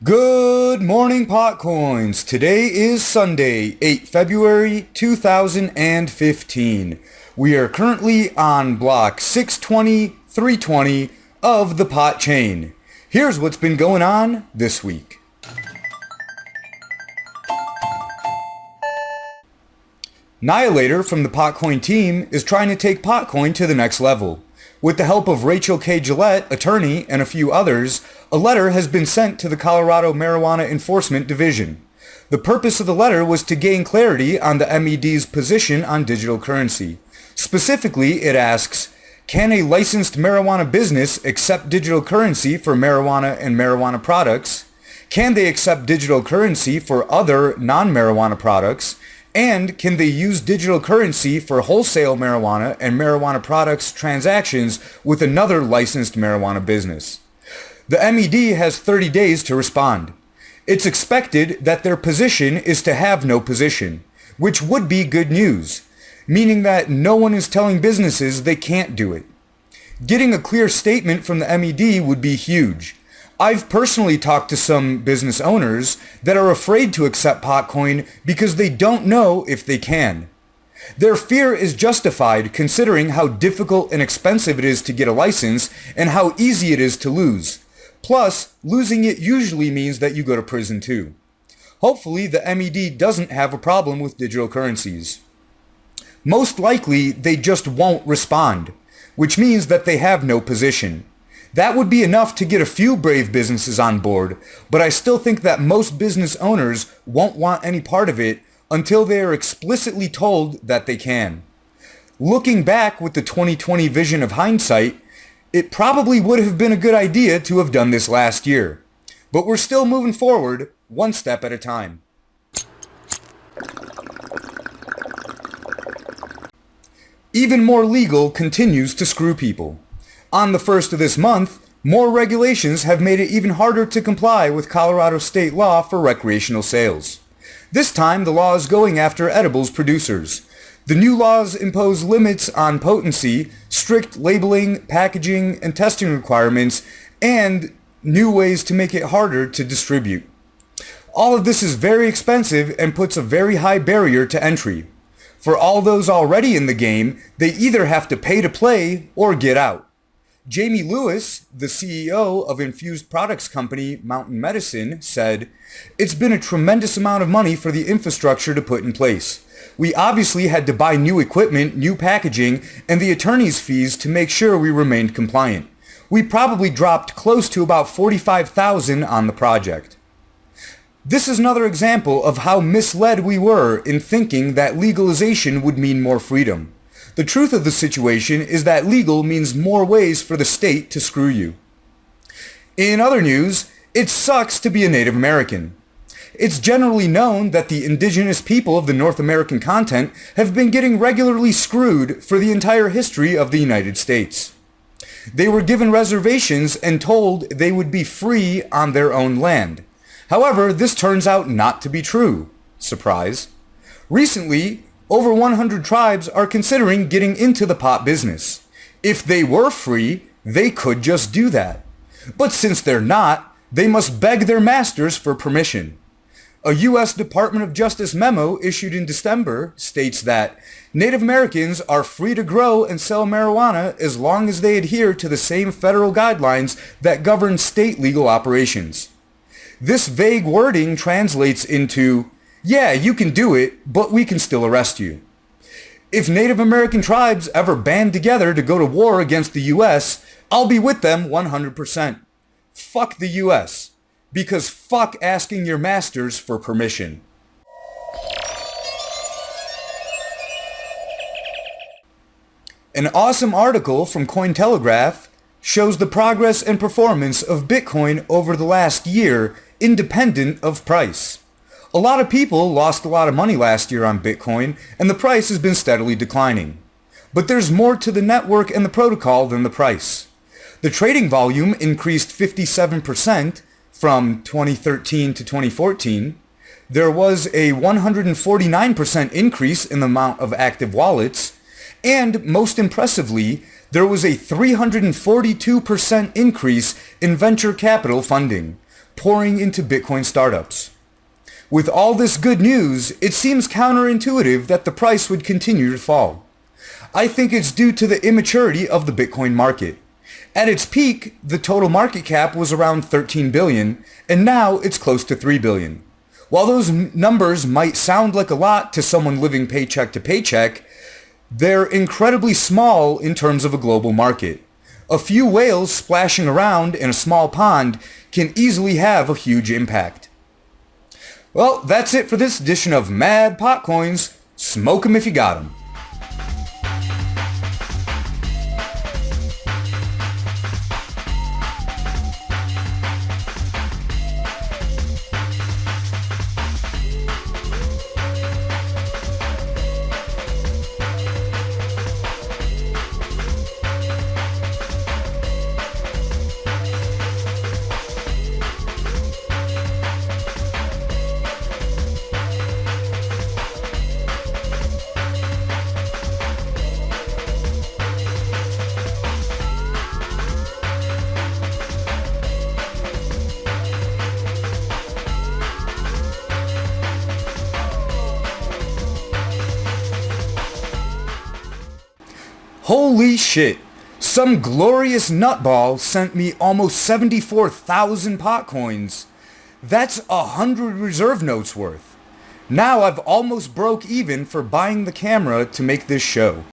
Good morning, PotCoins. Today is Sunday, 8 February 2015. We are currently on block 620-320 of the Pot chain. Here's what's been going on this week. Nihilator from the PotCoin team is trying to take PotCoin to the next level. With the help of Rachel K. Gillette, attorney, and a few others, a letter has been sent to the Colorado Marijuana Enforcement Division. The purpose of the letter was to gain clarity on the M.E.D's position on digital currency. Specifically, it asks, can a licensed marijuana business accept digital currency for marijuana and marijuana products? Can they accept digital currency for other non-marijuana products? And can they use digital currency for wholesale marijuana and marijuana products transactions with another licensed marijuana business? The M.E.D has 30 days to respond. It's expected that their position is to have no position, which would be good news, meaning that no one is telling businesses they can't do it. Getting a clear statement from the M.E.D would be huge. I've personally talked to some business owners that are afraid to accept PotCoin because they don't know if they can. Their fear is justified considering how difficult and expensive it is to get a license and how easy it is to lose. Plus, losing it usually means that you go to prison too. Hopefully, the M.E.D doesn't have a problem with digital currencies. Most likely, they just won't respond, which means that they have no position. That would be enough to get a few brave businesses on board, but I still think that most business owners won't want any part of it until they are explicitly told that they can. Looking back with the 2020 vision of hindsight, it probably would have been a good idea to have done this last year. But we're still moving forward, one step at a time. Even More Legal continues to screw people. On the 1st of this month, more regulations have made it even harder to comply with Colorado state law for recreational sales. This time, the law is going after edibles producers. The new laws impose limits on potency, strict labeling, packaging, and testing requirements, and new ways to make it harder to distribute. All of this is very expensive and puts a very high barrier to entry. For all those already in the game, they either have to pay to play or get out. Jamie Lewis, the CEO of infused products company Mountain Medicine, said, "It's been a tremendous amount of money for the infrastructure to put in place. We obviously had to buy new equipment, new packaging, and the attorney's fees to make sure we remained compliant. We probably dropped close to about $45,000 on the project." This is another example of how misled we were in thinking that legalization would mean more freedom. The truth of the situation is that legal means more ways for the state to screw you. In other news, it sucks to be a Native American. It's generally known that the indigenous people of the North American continent have been getting regularly screwed for the entire history of the United States. They were given reservations and told they would be free on their own land. However, this turns out not to be true. Surprise. Recently, over 100 tribes are considering getting into the pot business. If they were free, they could just do that. But since they're not, they must beg their masters for permission. A U.S. Department of Justice memo issued in December states that Native Americans are free to grow and sell marijuana as long as they adhere to the same federal guidelines that govern state legal operations. This vague wording translates into, yeah, you can do it, but we can still arrest you. If Native American tribes ever band together to go to war against the U.S., I'll be with them 100%. Fuck the U.S. Because fuck asking your masters for permission. An awesome article from Cointelegraph shows the progress and performance of Bitcoin over the last year, independent of price. A lot of people lost a lot of money last year on Bitcoin, and the price has been steadily declining. But there's more to the network and the protocol than the price. The trading volume increased 57% from 2013 to 2014. There was a 149% increase in the amount of active wallets, and most impressively, there was a 342% increase in venture capital funding, pouring into Bitcoin startups. With all this good news, it seems counterintuitive that the price would continue to fall. I think it's due to the immaturity of the Bitcoin market. At its peak, the total market cap was around 13 billion, and now it's close to 3 billion. While those numbers might sound like a lot to someone living paycheck to paycheck, they're incredibly small in terms of a global market. A few whales splashing around in a small pond can easily have a huge impact. Well, that's it for this edition of Mad PotCoins. Smoke 'em if you got 'em. Holy shit! Some glorious nutball sent me almost 74,000 PotCoins. That's 100 reserve notes worth. Now I've almost broke even for buying the camera to make this show.